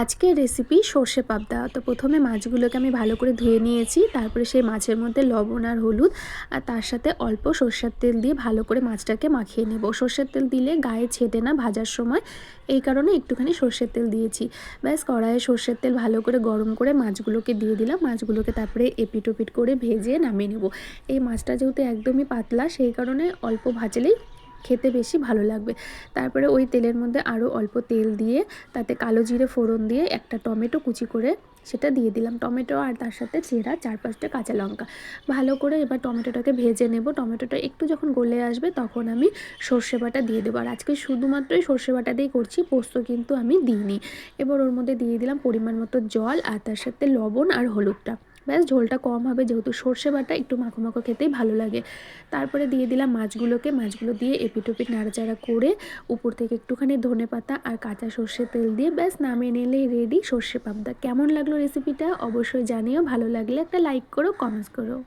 আজকের রেসিপি সর্ষে পাবদা। তো প্রথমে মাছগুলোকে আমি ভালো করে ধুয়ে নিয়েছি। তারপরে সেই মাছের মধ্যে লবণ আর হলুদ আর তার সাথে অল্প সর্ষের তেল দিয়ে ভালো করে মাছটাকে মাখিয়ে নেব। সর্ষের তেল দিলে গায়ে ছেদে না ভাজার সময়, এই কারণে একটুখানি সর্ষের তেল দিয়েছি। ব্যাস কড়াইয়ে সর্ষের তেল ভালো করে গরম করে মাছগুলোকে দিয়ে দিলাম। মাছগুলোকে তারপরে এপিট ওপিট করে ভেজে নামিয়ে নেব। এই মাছটা যেহেতু একদমই পাতলা, সেই কারণে অল্প ভাজলেই খেতে বেশি ভালো লাগবে। তারপরে ওই তেলের মধ্যে আরও অল্প তেল দিয়ে তাতে কালো জিরে ফোড়ন দিয়ে একটা টমেটো কুচি করে সেটা দিয়ে দিলাম। টমেটো আর তার সাথে চেরা 4-5টা কাঁচা লঙ্কা ভালো করে এবার টমেটোটাকে ভেজে নেব। টমেটোটা একটু যখন গলে আসবে তখন আমি সর্ষে বাটা দিয়ে দেবো। আর আজকে শুধুমাত্রই সর্ষে বাটা দিয়েই করছি, পোস্ত কিন্তু আমি দিইনি। এবার ওর মধ্যে দিয়ে দিলাম পরিমাণ মতো জল আর তার সাথে লবণ আর হলুদটা। ব্যাস ঝোলটা কম হবে, যেহেতু সর্ষে বাটা একটু মাখো মাখো খেতেই ভালো লাগে। তারপরে দিয়ে দিলাম মাছগুলো দিয়ে এপিট ওপিট নাড়াচাড়া করে উপর থেকে একটুখানি ধনেপাতা আর কাঁচা সর্ষের তেল দিয়ে ব্যাস নামিয়ে নিলেই রেডি সর্ষে পাবদা। কেমন লাগলো রেসিপিটা অবশ্যই জানিও। ভালো লাগলে একটা লাইক করো, কমেন্টস করো।